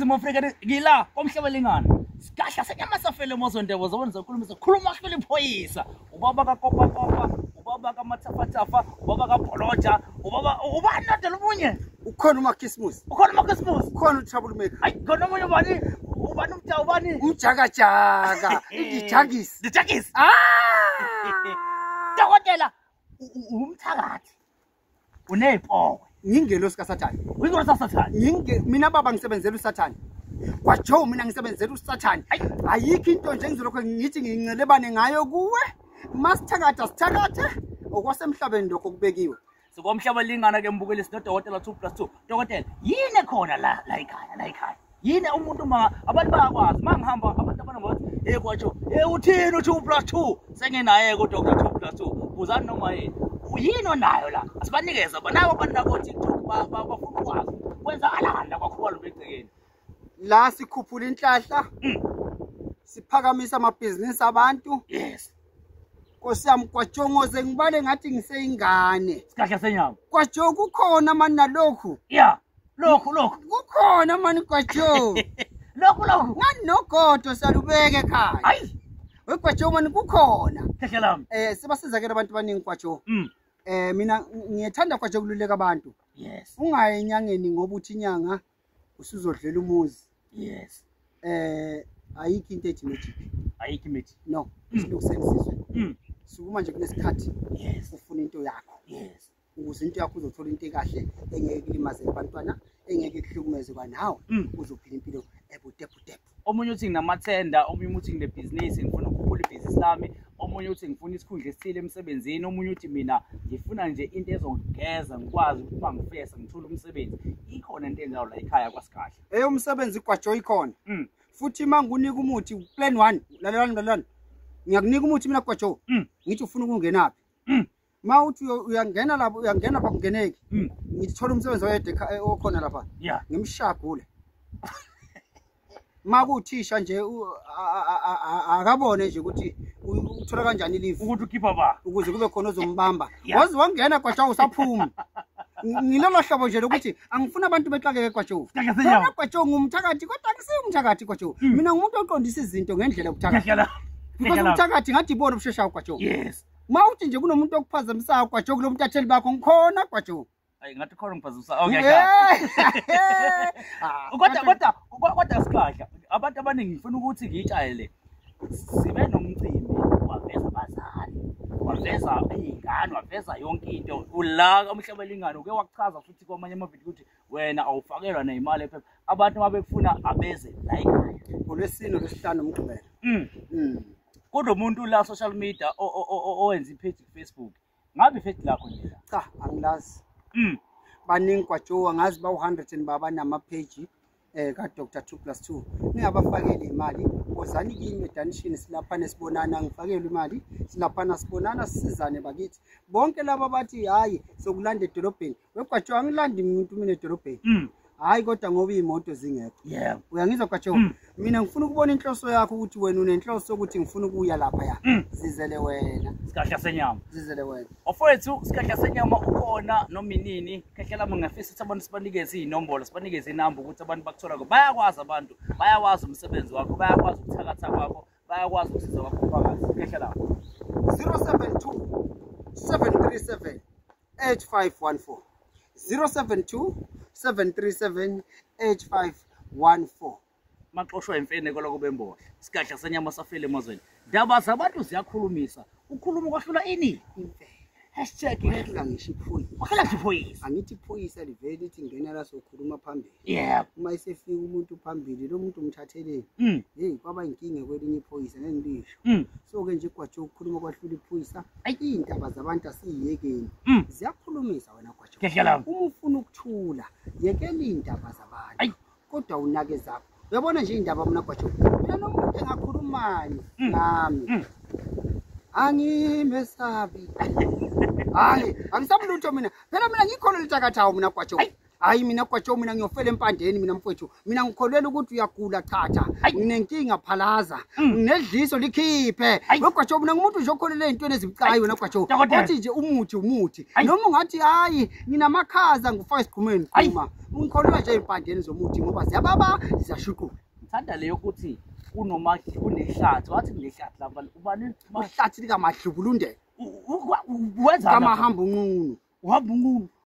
Ningizimu Afrika ngila komhlaba lingana. Sikahla senyama safele mozondebo zobona zokhuluma khuluma sifele iphoyisa. Ubaba kaKopa Kopa, ubaba kaMathafathafa, ubaba kaBholoja, ubani nodela omunye. Ukhona uMakhismus. Ukhona uMakhismus. Ukhona uThroublemaker. Hayi khona omunye ubani umta ubani? Umjakajaka. The Jaggies. Dokotela umthakathi. Unepowe. Ngingelosi kaSathane. Uyingosi kaSathane. Mina baba ngisebenzela uSathane. KwaJoe mina ngisebenzela uSathane. Ayikho into nje ngizolokho ngithi ngincelebane ngayo kuwe. Masithakatha sithakathe okwasemhlabeni lokho kubekiwe. Sikomhlaba lingana ke mbukeli sinodokotela 2+2. Dokotela yini khona la ekhaya. Yini umuntu abantu bayakwazi mangihamba abantu abanambathi kwaJoe uthini 2+2 sengenaye ku Dr 2+2 buzani noma yini uyini onayo la asibanikeze banabo abantu nabo TikTok bafuna ukwazi kwenzakalani la kwakhulu begcekeni la sikhuphula inhlahla siphakamisa amabhizinisi abantu yes Nkosi yami kwaJongoze ngibale ngathi ngiseyingane sikahla senyama kwaJoe kukhona mani nalokhu yeah lokhu kukhona mani kwaJoe lokhu ngani nogodo salubeke ekhaya hayi weKwaJoe mani kukhona kahla lami sibasizakela abantu abaningi kwaJoe mina ngiyethanda kwaJoe kululeka abantu yes ungaye enyangeni ngoba uthi inyanga usuzodlela umuzi yes ayikho into ethi magic ayikho magic no isilokusenziswe sukuma nje kunesikhathi yes ufuna into yakho yes ukuze into yakho uzothola into ekahle engeke ilimaze abantwana engeke ihlukumeze kwanawe uzophila impilo ebudebudebu omunye uthi nginamathenda omunye uthi nginebusiness ngifuna ukukhuphula ibhizinisi lami omunye uthi ngifuna isikhundla esithile emsebenzini omunye uthi mina ngifuna nje into ezongigeza ngikwazi ukuthi mangifesa ngithola umsebenzi ikhona into enzayo la ekhaya kwaSikahla umsebenzi kwaJoe ikhona futhi mangunika umuthi plan 1 lalelani ngiyakunika umuthi mina kwaJoe ngithi ufuna ukungenaphi ma uthi uyangena lapho uyangena lapha kungeneki ngithi thola umsebenzi oyedwa okhona lapha ngimshagule makuthisha nje akabone nje ukuthi uthola kanjani leave ukuthi ukhipha ba ukuze kube khona ozombamba wazi wangena kwaJoe usaphuma ngilolo hlobo nje lokuthi angifuna abantu bexakeke kwaJoe mina kwaJoe ngumthakathi kodwa ngisiyumthakathi kwaJoe mina ngumuntu oqondisa izinto ngendlela ebuthakathi because umthakathi ngathi ibona ubusheshayo kwaJoe yes mawuthi nje kunomuntu okuphazamisayo kwaJoe kulomntatheli bakho ngikhona kwaJoe ayi ngathi khona ngiphazamisa okay kodwa Sikahla abantu abaningi ngifuna ukuthi ngitshayele sibe nomcimbi waveza abazali waveza izingane waveza yonke into ula umhlaba lingana uke wakuchaza futhi kwamanye amavidiyo ukuthi wena awufakelwa nemali ephepha abantu mabefuna abeze la ekhaya ngolwesine lesihlanu umgqibelo kodwa umuntu la social media owenza ipage Facebook ngabe iPage lakho nje cha angilazi baningi kwaJoe angazi ba 100 baba nama page ka Dr 2+2 ngiyabafakela imali ozani kimi edanishini silaphana sibonana ngifakelwe imali silaphana sibonana sisizane bakithi bonke laba bathi hayi sokulanda edolobheni weKwaJoe angilandi umuntu mina edolobheni hayi kodwa ngoba imoto zingekho uyangizwa kwaJoe mina ngifuna ukubona inhloso yakho ukuthi wena unenhloso ukuthi ngifuna ukuya lapha zizele wena Sikahla senyama zizele wena ofowethu Sikahla senyama ukhona noma inini kahla lami ngafisa ukuthi abantu sibanikeze inombolo sibanikeze inamba ukuthi abantu bakuthola bayakwazi abantu bayawazi umsebenzi wakho bayakwazi ukuthakatha kwakho bayakwazi ukusiza kwakho phakathi kahla lami 072 737 8514 072 737 8514 maxoshwa imfene koloko bembohle Sikahla senyama safele emazweni ndaba zabantu ziyakhulumisa ukhuluma kwahlula ini imfene #ngehla ngisho iphoyisa wakhela iphoyisa angithi iphoyisa livele lithi ngena la sokhuluma phambili uma isefika umuntu phambili lo muntu umthatheleni hey kwaba inkinga kwelinye iphoyisa ngengisho so ke nje kwaJoe ukukhuluma kwahlula iphoyisa indaba zabantu asiyekeni ziyakhulumisa wena kwaJoe uma ufuna ukuthula yekela indaba zabantu kodwa unake zakho uyabona nje indaba mina kwaJoe mina nomuntu engakhulumani nami angimesabi hayi angisamlutho mina phela mina ngikhona litakathawo mina kwaJoe hayi mina kwatsho mina ngiyofela empandeni mina mfowethu mina ngikholwela ukuthi uyagula chatha nginenkinga phalaza nginedliso likhiphe kwatsho mina ngumuntu nje okholele ezintweni ezibucayi wena kwatsho uthi nje umuthi noma ungathi hayi nginamakhaza ngifaka isiqhumeni uma ngikholwa nje empandeni zomuthi ngoba ziyababa ziyashuqula ngithanda leyo ukuthi kunoma kunehlathi wathi kunehlathi lapha ubani uhlathi lika mahlubulunde wenza kamahamba unqunu uhamba unqunu